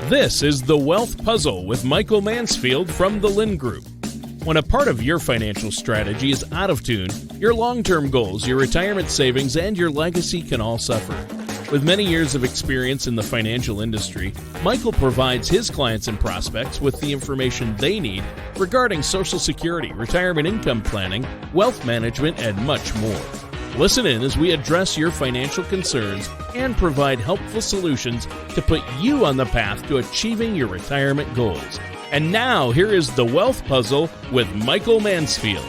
This is The Wealth Puzzle with Michael Mansfield from the Lynn Group. When a part of your financial strategy is out of tune, your long-term goals, your retirement savings, and your legacy can all suffer. With many years of experience in the financial industry, Michael provides his clients and prospects with the information they need regarding Social Security, retirement income planning, wealth management, and much more. Listen in as we address your financial concerns and provide helpful solutions to put you on the path to achieving your retirement goals. And now, here is The Wealth Puzzle with Michael Mansfield.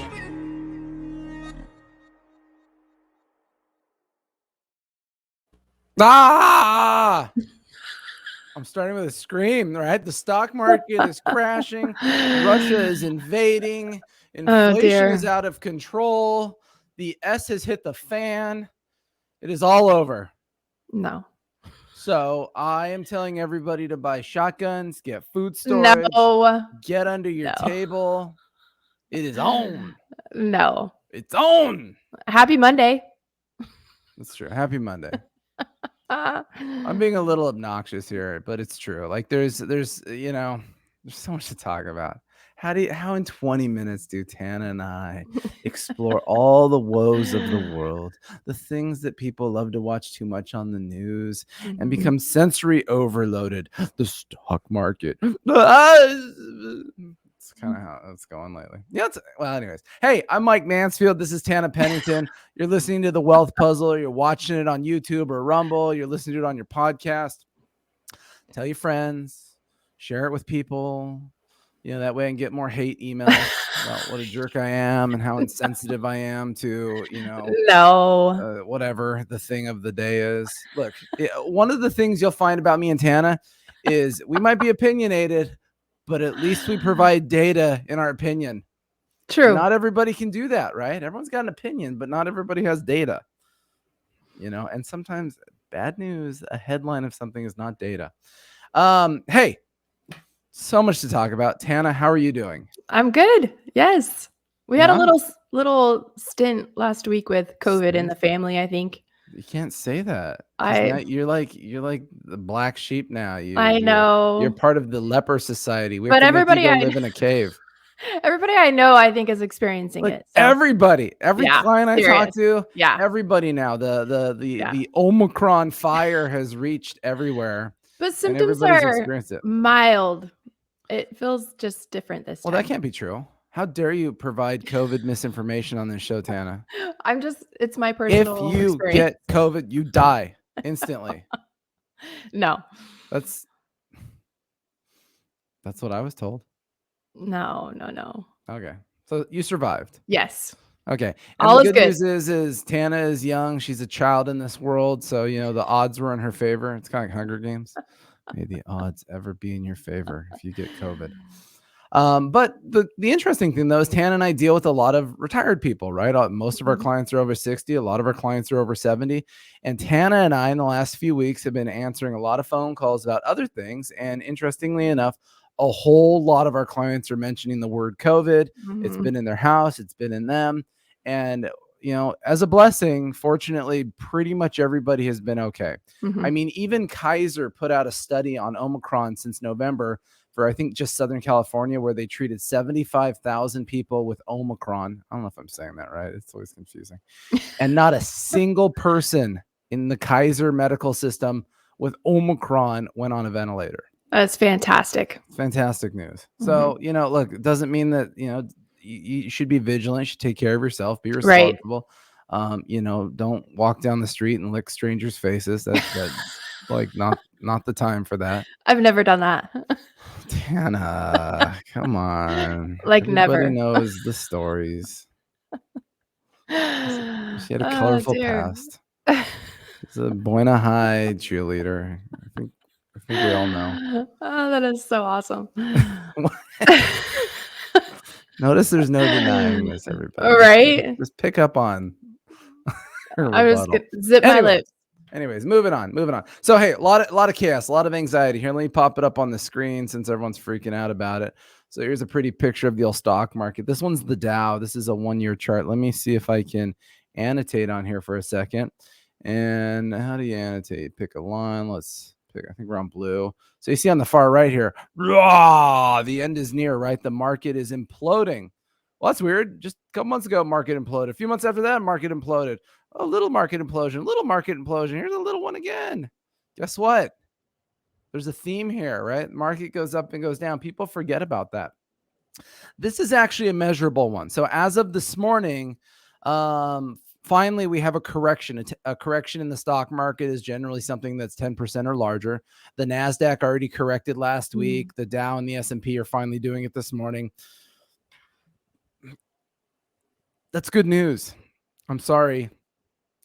I'm starting with a scream, right? The stock market is crashing. Russia is invading. Inflation is out of control. The S has hit the fan. It is all over. No. So I am telling everybody to buy shotguns, get food storage, get under your table. It is on. No. It's on. Happy Monday. That's true. Happy Monday. I'm being a little obnoxious here, but it's true. Like there's so much to talk about. How in 20 minutes do Tana and I explore all the woes of the world, the things that people love to watch too much on the news and become sensory overloaded? The stock market. It's kind of how it's going lately. Yeah. Anyways. Hey, I'm Mike Mansfield. This is Tana Pennington. You're listening to The Wealth Puzzle. You're watching it on YouTube or Rumble. You're listening to it on your podcast. Tell your friends. Share it with people. That way I can get more hate emails about what a jerk I am and how insensitive I am to, whatever the thing of the day is. Look, one of the things you'll find about me and Tana is we might be opinionated, but at least we provide data in our opinion. True. Not everybody can do that, right? Everyone's got an opinion, but not everybody has data. And sometimes bad news, a headline of something is not data. Hey, so much to talk about. Tana, how are you doing? I'm good. Yes. We had a little stint last week with COVID in the family, I think. You can't say that. You're like the black sheep now. I know. You're part of the leper society. But everybody live in a cave. Everybody I know, I think, is experiencing it. So. Every client I talk to, everybody now. The Omicron fire has reached everywhere. But symptoms are mild. It feels just different this time. Well, that can't be true. How dare you provide COVID misinformation on this show, Tana? It's my personal experience. If you get COVID, you die instantly. No. That's what I was told. No. Okay. So you survived. Yes. Okay. And all the is good news is Tana is young. She's a child in this world. So, the odds were in her favor. It's kind of like Hunger Games. May the odds ever be in your favor if you get COVID. But the interesting thing, though, is Tana and I deal with a lot of retired people, right? Most of our clients are over 60. A lot of our clients are over 70. And Tana and I, in the last few weeks, have been answering a lot of phone calls about other things. And interestingly enough, a whole lot of our clients are mentioning the word COVID. It's been in their house. It's been in them. And as a blessing, fortunately, pretty much everybody has been okay. I mean, even Kaiser put out a study on Omicron since November for, I think, just Southern California, where they treated 75,000 people with Omicron. I don't know if I'm saying that right. It's always confusing. And not a single person in the Kaiser medical system with Omicron went on a ventilator. That's fantastic. Fantastic news. So, look, it doesn't mean that, you should be vigilant. You should take care of yourself. Be responsible. Right. Don't walk down the street and lick strangers' faces. That's like not the time for that. I've never done that. Tana, come on. Everybody never. Knows the stories. She had a colorful past. She's a Buena High cheerleader. I think we all know. Oh, that is so awesome. Notice there's no denying this, everybody. Right? Just pick up on. I was gonna zip my lips. Anyways, moving on. So, hey, a lot of chaos, a lot of anxiety here. Let me pop it up on the screen since everyone's freaking out about it. So here's a pretty picture of the old stock market. This one's the Dow. This is a 1-year chart. Let me see if I can annotate on here for a second. And how do you annotate? Pick a line. Let's I think we're on blue. So you see on the far right here, the end is near, right? The market is imploding. Well, that's weird. Just a couple months ago, market imploded. A few months after that, market imploded. A little market implosion. Here's a little one again. Guess what? There's a theme here, right? Market goes up and goes down. People forget about that. This is actually a measurable one. So as of this morning, finally, we have a correction. A correction in the stock market is generally something that's 10% or larger. The NASDAQ already corrected last week. The Dow and the S&P are finally doing it this morning. That's good news. I'm sorry.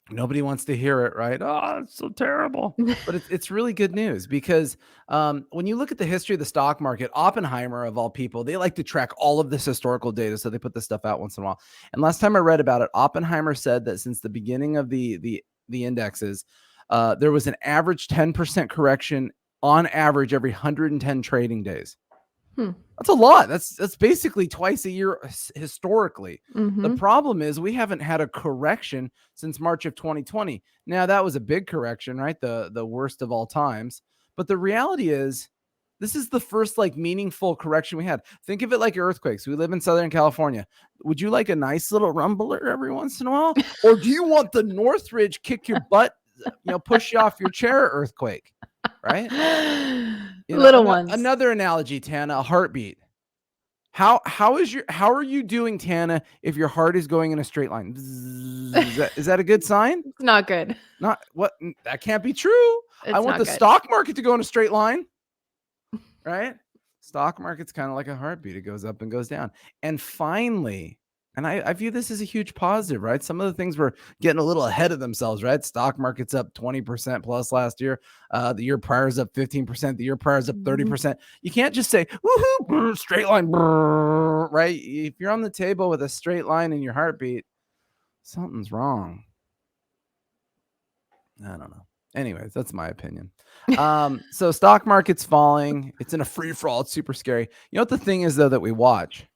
Nobody wants to hear it, right? Oh, it's so terrible. But it's really good news because when you look at the history of the stock market, Oppenheimer, of all people, they like to track all of this historical data. So they put this stuff out once in a while. And last time I read about it, Oppenheimer said that since the beginning of the indexes, there was an average 10% correction on average every 110 trading days. That's a lot. That's basically twice a year historically. The problem is we haven't had a correction since March of 2020. Now that was a big correction, right? The worst of all times. But the reality is this is the first like meaningful correction we had. Think of it like earthquakes. We live in Southern California. Would you like a nice little rumbler every once in a while? Or do you want the Northridge kick your butt, push you off your chair earthquake? Right? Little ones. Another analogy, Tana, a heartbeat. How are you doing, Tana, if your heart is going in a straight line? Is that a good sign? It's not good. Not what? That can't be true. I want the stock market to go in a straight line, right? Stock market's kind of like a heartbeat. It goes up and goes down. And finally, and I view this as a huge positive, right? Some of the things were getting a little ahead of themselves, right? Stock market's up 20% plus last year. The year prior is up 15%. The year prior is up 30%. You can't just say, woohoo, brr, straight line, brr, right? If you're on the table with a straight line in your heartbeat, something's wrong. I don't know. Anyways, that's my opinion. So stock market's falling. It's in a free for all. It's super scary. You know what the thing is, though, that we watch?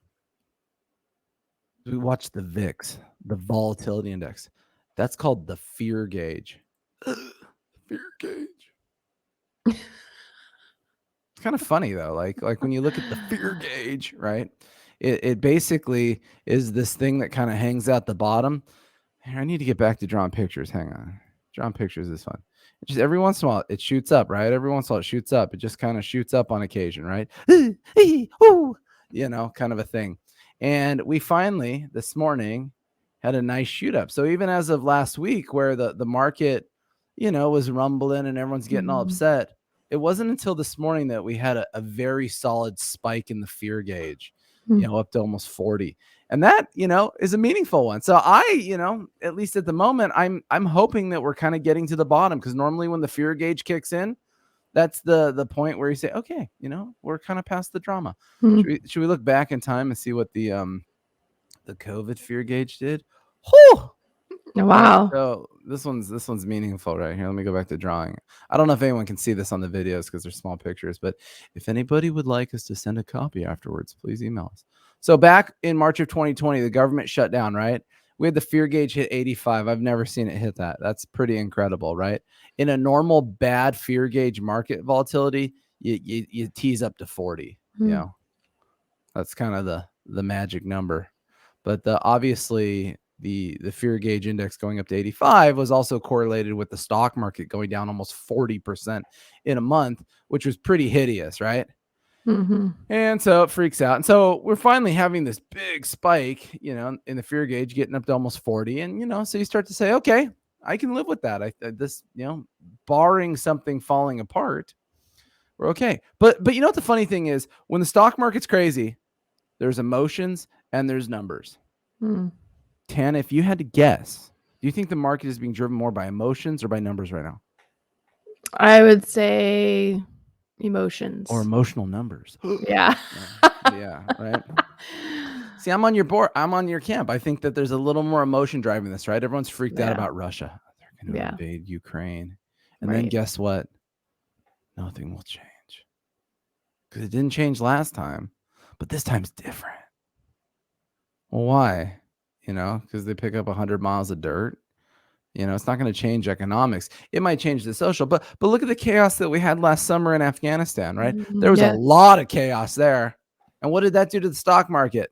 We watch the VIX, the volatility index. That's called the fear gauge. Fear gauge. It's kind of funny though. Like when you look at the fear gauge, right? It basically is this thing that kind of hangs out the bottom. Here, I need to get back to drawing pictures. Hang on. Drawing pictures is fun. It just every once in a while it shoots up, right? Every once in a while it shoots up. It just kind of shoots up on occasion, right? Kind of a thing. And we finally this morning had a nice shoot up. So even as of last week, where the market, was rumbling and everyone's getting all upset, it wasn't until this morning that we had a very solid spike in the fear gauge, up to almost 40. And that, is a meaningful one. So I, at least at the moment, I'm hoping that we're kind of getting to the bottom, because normally when the fear gauge kicks in, that's the point where you say, okay, we're kind of past the drama. Should we look back in time and see what the COVID fear gauge did? Whew! Wow. So this one's meaningful right here. Let me go back to drawing. I don't know if anyone can see this on the videos because they're small pictures, but if anybody would like us to send a copy afterwards, please email us. So back in March of 2020, the government shut down, right? We had the fear gauge hit 85. I've never seen it hit that. That's pretty incredible, right? In a normal bad fear gauge market volatility, you tease up to 40. That's kind of the magic number. But obviously the fear gauge index going up to 85 was also correlated with the stock market going down almost 40% in a month, which was pretty hideous, right? And so it freaks out. And so we're finally having this big spike, in the fear gauge getting up to almost 40. And, so you start to say, okay, I can live with that. This, barring something falling apart, we're okay. But you know what the funny thing is? When the stock market's crazy, there's emotions and there's numbers. Tana, if you had to guess, do you think the market is being driven more by emotions or by numbers right now? I would say emotions or emotional numbers. Yeah. Yeah, right. See, I'm on your board. I'm on your camp. I think that there's a little more emotion driving this, right? Everyone's freaked out about Russia. They're going to invade Ukraine. And then guess what? Nothing will change. Because it didn't change last time, but this time's different. Well, why? Because they pick up 100 miles of dirt. It's not going to change economics. It might change the social, but look at the chaos that we had last summer in Afghanistan, right? There was a lot of chaos there. And what did that do to the stock market?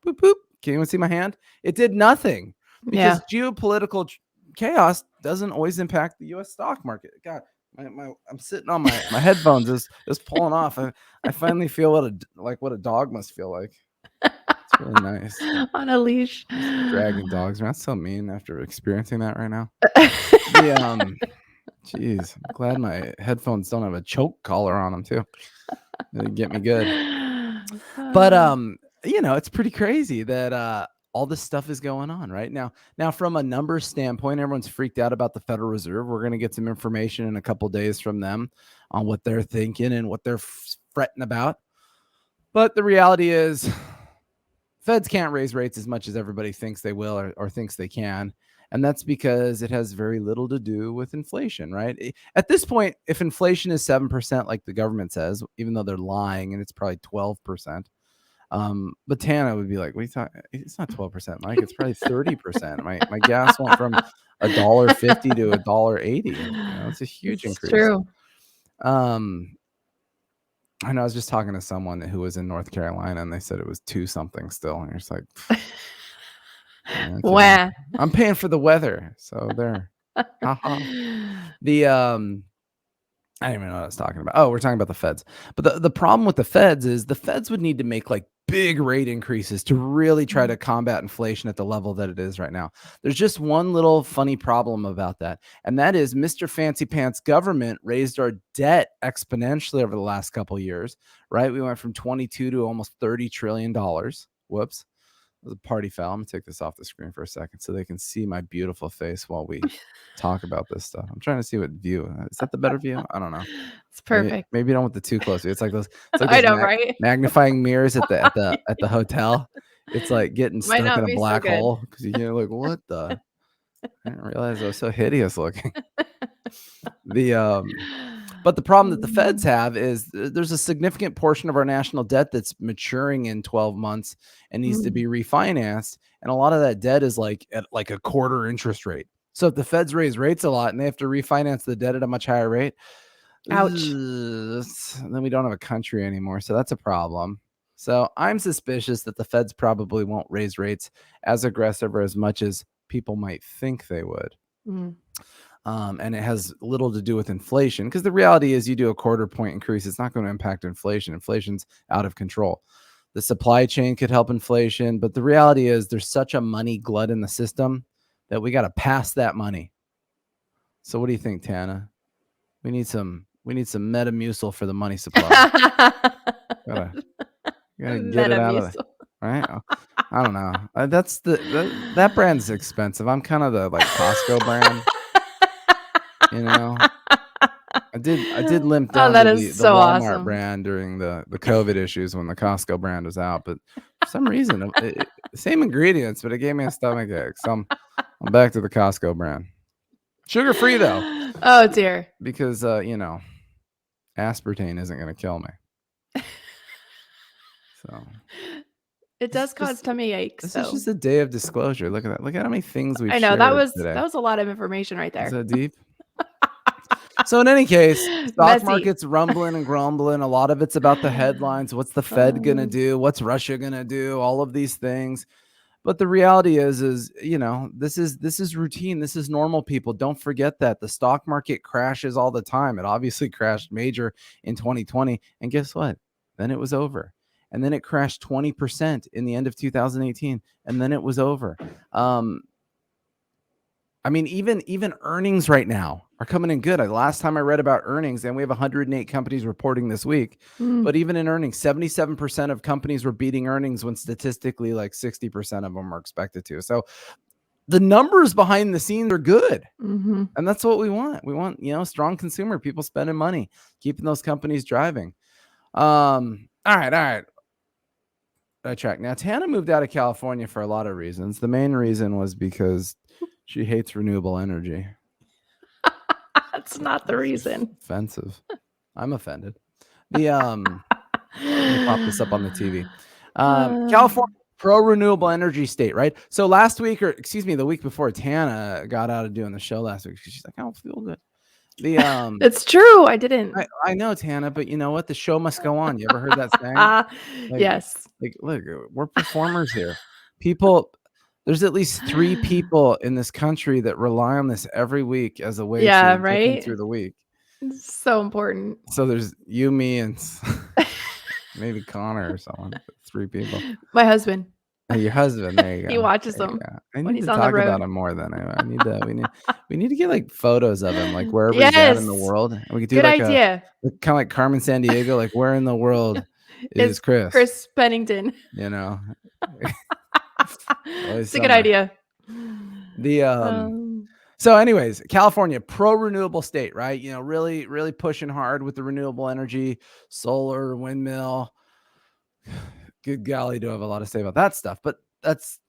Boop, boop. Can you see my hand? It did nothing because geopolitical chaos doesn't always impact the U.S. stock market. God, I'm sitting on my headphones is pulling off. I finally feel what a dog must feel like. It's really nice. On a leash. Dragging dogs around. So mean after experiencing that right now. Jeez, I'm glad my headphones don't have a choke collar on them too. They get me good. But it's pretty crazy that all this stuff is going on right now. Now, from a numbers standpoint, everyone's freaked out about the Federal Reserve. We're going to get some information in a couple days from them on what they're thinking and what they're fretting about. But the reality is, Feds can't raise rates as much as everybody thinks they will or thinks they can. And that's because it has very little to do with inflation, right? At this point, if inflation is 7%, like the government says, even though they're lying and it's probably 12%, but Tana would be like, what are you talking? It's not 12%, Mike. It's probably 30%. My gas went from $1.50 to $1.80. It's a huge increase. True. I know I was just talking to someone who was in North Carolina and they said it was 2 something still. And you're just like, okay. Wow. I'm paying for the weather. So there. I don't even know what I was talking about. Oh, we're talking about the Feds. But the problem with the Feds is the Feds would need to make like big rate increases to really try to combat inflation at the level that it is right now. There's just one little funny problem about that. And that is Mr. Fancy Pants government raised our debt exponentially over the last couple of years, right? We went from 22 to almost $30 trillion. Whoops. It was a party foul. I'm going to take this off the screen for a second so they can see my beautiful face while we talk about this stuff. I'm trying to see what view. Is that the better view? I don't know. It's perfect. Maybe you don't want the too close view. It's like those I know, right? magnifying mirrors at the hotel. It's like getting stuck in a black hole because you're like, what the? I didn't realize I was so hideous looking. But the problem that the Feds have is there's a significant portion of our national debt that's maturing in 12 months and needs to be refinanced. And a lot of that debt is like at like a quarter interest rate. So if the Feds raise rates a lot and they have to refinance the debt at a much higher rate, ouch, then we don't have a country anymore. So that's a problem. So I'm suspicious that the Feds probably won't raise rates as aggressive or as much as people might think they would. And it has little to do with inflation because the reality is you do a quarter point increase. It's not going to impact inflation. Inflation's out of control. The supply chain could help inflation, but the reality is there's such a money glut in the system that we got to pass that money. So what do you think, Tana? We need some Metamucil for the money supply. gotta get it out of there, right? I don't know. That brand's expensive. I'm kind of the like Costco brand. I did limp down to the Walmart brand during the COVID issues when the Costco brand was out, but for some reason, same ingredients, but it gave me a stomach ache. So I'm back to the Costco brand. Sugar-free though. Oh dear. Because aspartame isn't going to kill me. So it does cause tummy aches. This is just a day of disclosure. Look at that. Look at how many things we've I know today. that was a lot of information right there. Is that deep? So in any case, stock market's rumbling and grumbling. A lot of it's about the headlines. What's the Fed going to do? What's Russia going to do? All of these things. But the reality is this is routine. This is normal, people. Don't forget that the stock market crashes all the time. It obviously crashed major in 2020. And guess what? Then it was over. And then it crashed 20% in the end of 2018. And then it was over. I mean, even earnings right now are coming in good. Last time I read about earnings, and we have 108 companies reporting this week, but even in earnings, 77% of companies were beating earnings when statistically like 60% of them are expected to. So the numbers behind the scenes are good. And that's what we want. We want, strong consumer, people spending money, keeping those companies driving. All right. I track. Now, Tana moved out of California for a lot of reasons. The main reason was because she hates renewable energy. That's not the reason. Offensive. I'm offended. Let me pop this up on the TV. California pro-renewable energy state, right? So last week, or excuse me, the week before, Tana got out of doing the show last week. She's like, I don't feel good. It's true. I didn't. I know, Tana, but you know what? The show must go on. You ever heard that saying? Yes. Like, look, we're performers here. There's at least 3 people in this country that rely on this every week as a way to get them through the week. It's so important. So there's you, me, and maybe Connor or someone. 3 people. My husband. Your husband. There you go. He watches them. I need to talk about him more then. We need to get like photos of him, like wherever he's at in the world. And we could do Good idea. Kind of like Carmen Sandiego, like where in the world is Chris? Chris Pennington. You know. It's a good idea. So anyways, California, pro-renewable state, right? You know, really, really pushing hard with the renewable energy, solar, windmill. Good golly, do I have a lot to say about that stuff, but that's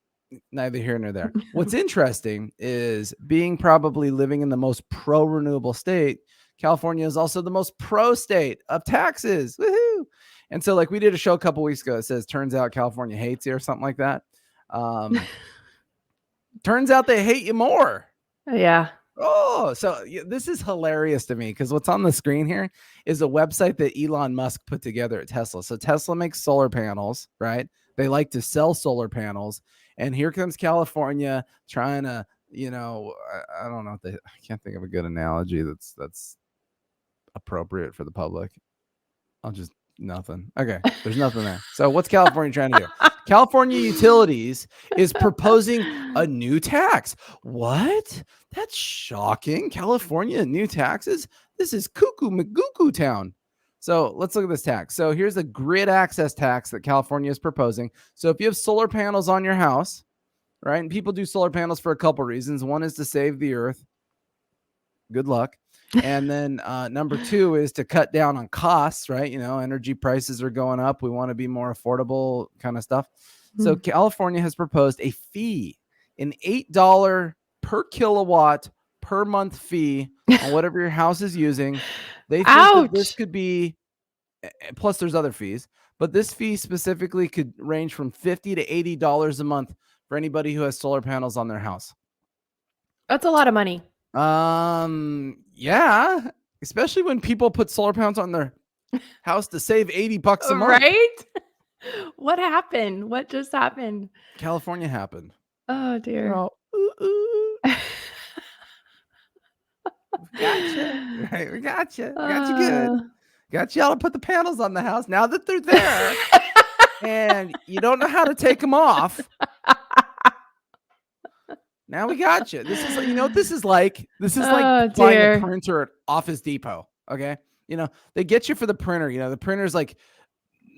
neither here nor there. What's interesting is being probably living in the most pro-renewable state, California is also the most pro state of taxes. Woohoo! And so like we did a show a couple weeks ago that says, turns out California hates you or something like that. Turns out they hate you more. Yeah. Oh, so this is hilarious to me because what's on the screen here is a website that Elon Musk put together at Tesla. So Tesla makes solar panels, right? They like to sell solar panels. And here comes California trying to, you know, I don't know. I can't think of a good analogy that's appropriate for the public. Nothing. Okay, there's nothing there. So what's California trying to do? California Utilities is proposing a new tax. What? That's shocking. California, new taxes? This is cuckoo McGoo town. So let's look at this tax. So here's the grid access tax that California is proposing. So if you have solar panels on your house, right? And people do solar panels for a couple reasons. One is to save the earth. Good luck. And then number 2 is to cut down on costs, right? You know, energy prices are going up. We want to be more affordable kind of stuff. So California has proposed a fee, an $8 per kilowatt per month fee on whatever your house is using. They think that this could be, plus there's other fees, but this fee specifically could range from $50 to $80 a month for anybody who has solar panels on their house. That's a lot of money. Yeah, especially when people put solar panels on their house to save $80 a month. Right? What happened? What just happened? California happened. Oh dear. Gotcha. Right, we got you. Got you good. Got y'all to put the panels on the house. Now that they're there and you don't know how to take them off. Now we got you. This is, you know what this is like? This is like buying a printer at Office Depot. Okay. You know, they get you for the printer. You know, the printer's like,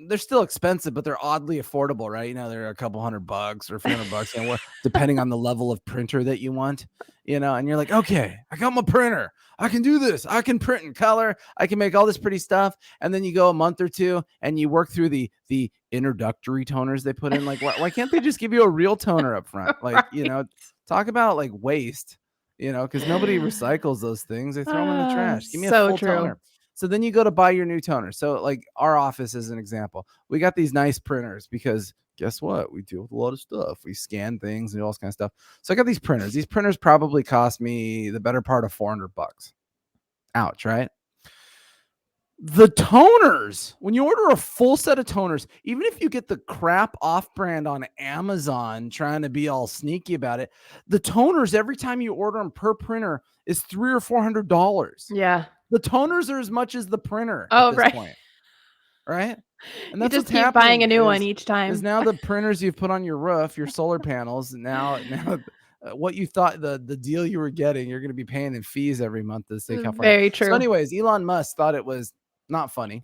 they're still expensive, but they're oddly affordable, right? You know, they're a couple $100 or a few $100, you know, depending on the level of printer that you want, you know, and you're like, okay, I got my printer. I can do this. I can print in color. I can make all this pretty stuff. And then you go a month or two and you work through the introductory toners they put in. Like, why can't they just give you a real toner up front? Like, you know, talk about like waste, you know, because nobody recycles those things. They throw them in the trash. Give me a full toner. So then you go to buy your new toner. So like our office is an example. We got these nice printers because guess what? We deal with a lot of stuff. We scan things and all this kind of stuff. So I got these printers. These printers probably cost me the better part of $400. Ouch, right? The toners, when you order a full set of toners, even if you get the crap off brand on Amazon trying to be all sneaky about it, the toners, every time you order them per printer is $300 or $400. Yeah. The toners are as much as the printer at this point. Right? And that's you just keep buying a new one each time. Is now the printers you've put on your roof, your solar panels, now what you thought the deal you were getting, you're going to be paying in fees every month to the state of California. Very true. So anyways, Elon Musk thought it was not funny.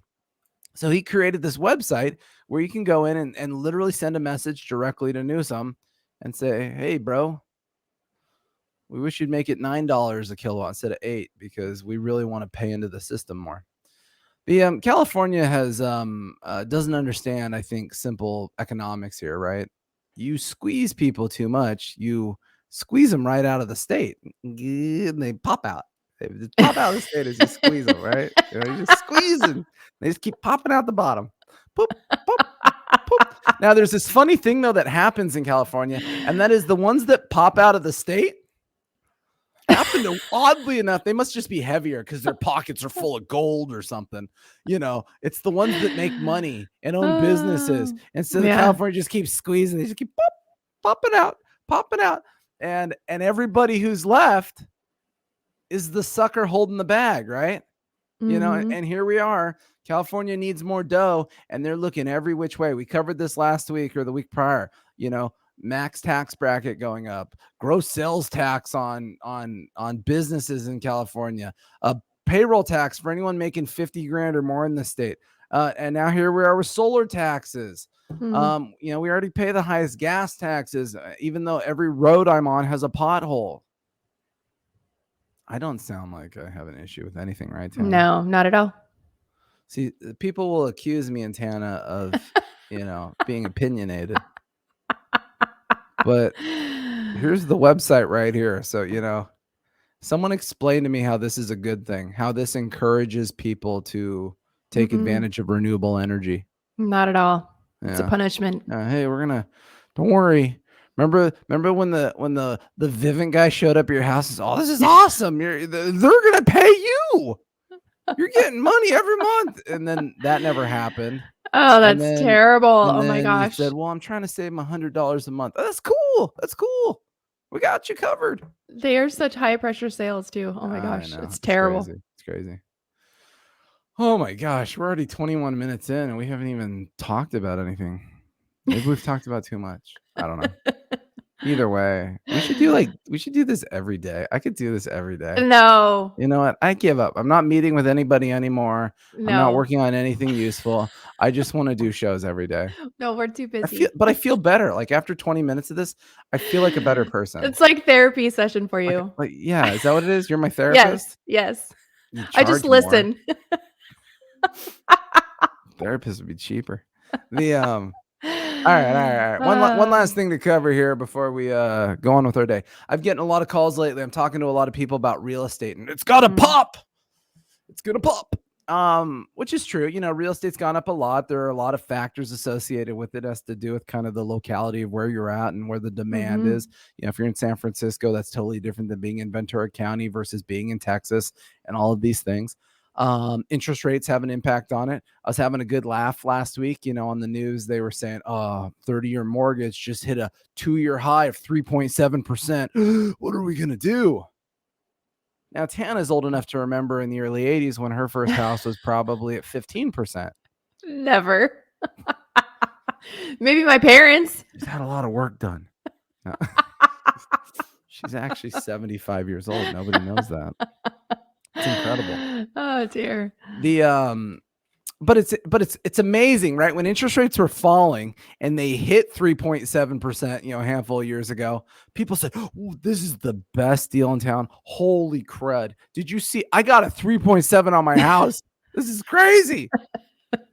So he created this website where you can go in and literally send a message directly to Newsom and say, hey, bro, we wish you'd make it $9 a kilowatt instead of $8 because we really want to pay into the system more. The California has doesn't understand, I think, simple economics here, right? You squeeze people too much, you squeeze them right out of the state, and they pop out. They just pop out of the state as you squeeze them, right? You know, you just squeeze them. They just keep popping out the bottom. Poop, poop, poop. Now, there's this funny thing, though, that happens in California, and that is the ones that pop out of the state happen to, oddly enough, they must just be heavier because their pockets are full of gold or something. It's the ones that make money and own businesses. And so California just keeps squeezing. They just keep popping out. And everybody who's left is the sucker holding the bag, right? And here we are. California needs more dough, and they're looking every which way. We covered this last week or the week prior. Max tax bracket going up, gross sales tax on businesses in California, a payroll tax for anyone making 50 grand or more in the state. And now here we are with solar taxes. We already pay the highest gas taxes, even though every road I'm on has a pothole. I don't sound like I have an issue with anything, right, Tana? No, not at all. See, people will accuse me and Tana of, being opinionated. But here's the website right here. So, someone explained to me how this is a good thing, how this encourages people to take advantage of renewable energy. Not at all. It's a punishment. Hey, don't worry. Remember when the Vivint guy showed up at your house and said, "Oh, this is awesome. They're going to pay you. You're getting money every month." And then that never happened. Oh, that's terrible. Oh my gosh. He said, "Well, I'm trying to save him $100 a month." That's cool. We got you covered. They are such high pressure sales too. Oh my gosh. It's terrible. It's crazy. Oh my gosh. We're already 21 minutes in and we haven't even talked about anything. Maybe we've talked about too much. I don't know. Either way, we should do this every day. I could do this every day. No. You know what? I give up. I'm not meeting with anybody anymore. No. I'm not working on anything useful. I just want to do shows every day. No, we're too busy. I feel better. Like after 20 minutes of this, I feel like a better person. It's like therapy session for you. Yeah. Is that what it is? You're my therapist? Yes. I just listen. Therapist would be cheaper. All right. One last thing to cover here before we go on with our day. I'm getting a lot of calls lately. I'm talking to a lot of people about real estate, and it's got to pop. It's gonna pop. Which is true. Real estate's gone up a lot. There are a lot of factors associated with it. It has to do with kind of the locality of where you're at and where the demand is. If you're in San Francisco, that's totally different than being in Ventura County versus being in Texas and all of these things. Interest rates have an impact on it. I was having a good laugh last week, on the news. They were saying, 30-year mortgage just hit a 2-year high of 3.7%. What are we going to do? Now, Tana's old enough to remember in the early 80s when her first house was probably at 15%. Never. Maybe my parents. She's had a lot of work done. No. She's actually 75 years old. Nobody knows that. It's incredible. Oh dear. But it's amazing, right? When interest rates were falling and they hit 3.7%, a handful of years ago, people said, "Oh, this is the best deal in town. Holy crud. Did you see? I got a 3.7 on my house. This is crazy."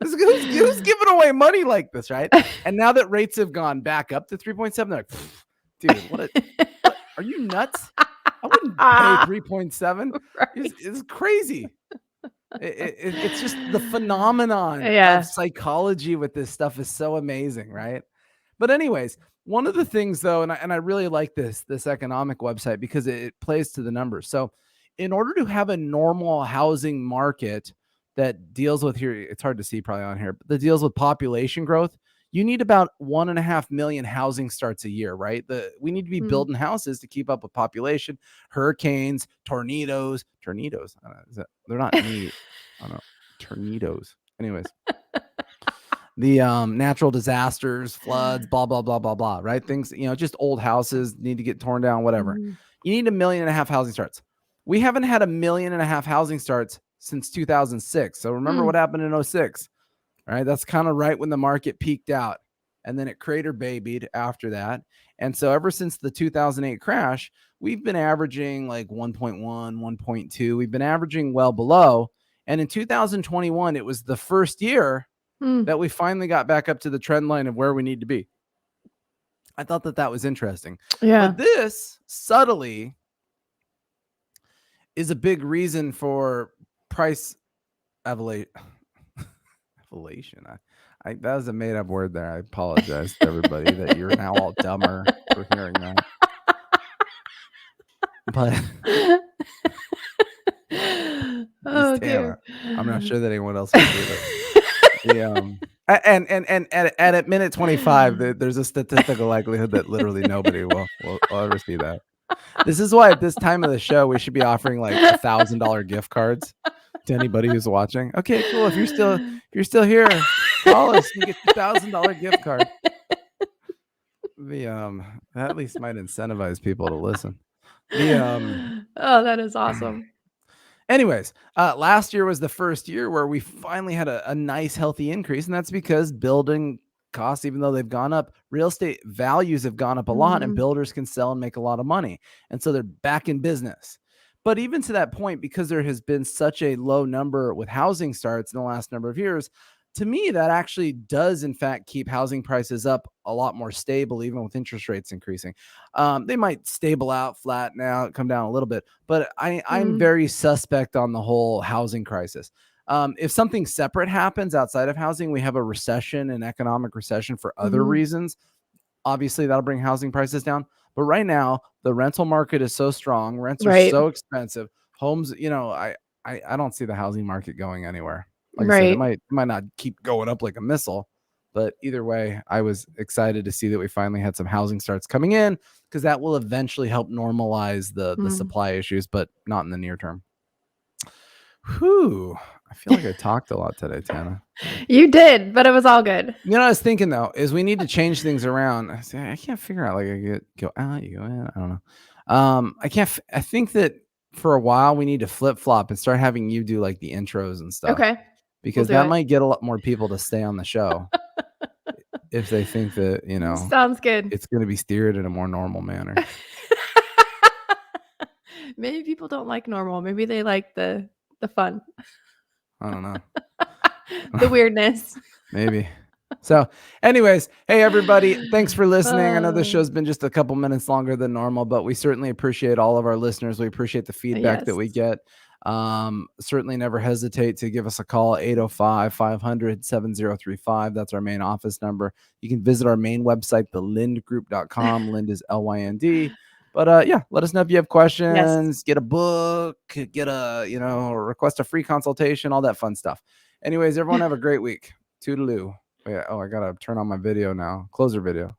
Who's giving away money like this, right? And now that rates have gone back up to 3.7, they're like, "Dude, what are you nuts? I wouldn't pay 3.7. Right. It's crazy." It's just the phenomenon of psychology with this stuff is so amazing, right? But anyways, one of the things though, and I really like this economic website because it plays to the numbers. So in order to have a normal housing market that deals with here, it's hard to see probably on here, but that deals with population growth, you need about 1.5 million housing starts a year, right? We need to be building houses to keep up with population, hurricanes, tornadoes. They're not neat. I don't know. Tornadoes. Anyways, the natural disasters, floods, blah, blah, blah, blah, blah, right? Things, just old houses need to get torn down, whatever. You need 1.5 million housing starts. We haven't had 1.5 million housing starts since 2006. So remember what happened in 2006. All right, that's kind of right when the market peaked out, and then it crater babied after that. And so ever since the 2008 crash, we've been averaging like 1.1, 1.2. We've been averaging well below. And in 2021, it was the first year that we finally got back up to the trend line of where we need to be. I thought that was interesting. Yeah. But this subtly is a big reason for price evolution. Inflation. That was a made up word there. I apologize to everybody that you're now all dumber for hearing that. But Oh Tana. dear. I'm not sure that anyone else can do it. And at minute 25, there's a statistical likelihood that literally nobody will ever see that. This is why at this time of the show we should be offering like $1,000 gift cards to anybody who's watching. Okay, cool. If you're still here, call us. You get $1,000 gift card. That at least might incentivize people to listen. Oh, that is awesome. Anyways, last year was the first year where we finally had a nice, healthy increase, and that's because building costs, even though they've gone up, real estate values have gone up a lot, and builders can sell and make a lot of money, and so they're back in business. But even to that point, because there has been such a low number with housing starts in the last number of years, to me, that actually does, in fact, keep housing prices up a lot more stable, even with interest rates increasing. They might stable out, flatten out, come down a little bit, but I'm very suspect on the whole housing crisis. If something separate happens outside of housing, we have a recession, an economic recession for other reasons. Obviously, that'll bring housing prices down. But right now, the rental market is so strong. Rents are so expensive. Homes, I don't see the housing market going anywhere. Like I said, it might not keep going up like a missile, but either way, I was excited to see that we finally had some housing starts coming in, because that will eventually help normalize the supply issues, but not in the near term. Whew. I feel like I talked a lot today, Tana. You did, but it was all good. You know what I was thinking though, is we need to change things around. I can't figure out, like, I go out, you go in. I don't know. I think that for a while we need to flip flop and start having you do like the intros and stuff. Okay. Because that might get a lot more people to stay on the show if they think that, sounds good. It's going to be steered in a more normal manner. Maybe people don't like normal. Maybe they like the fun. I don't know. The weirdness. Maybe. So anyways, hey, everybody, thanks for listening. I know this show's been just a couple minutes longer than normal, but we certainly appreciate all of our listeners. We appreciate the feedback that we get. Certainly never hesitate to give us a call, 805-500-7035. That's our main office number. You can visit our main website, thelindgroup.com. Lind is LYND. But yeah, let us know if you have questions, get a book, get request a free consultation, all that fun stuff. Anyways, everyone have a great week. Toodaloo. Oh, I gotta turn on my video now. Closer video.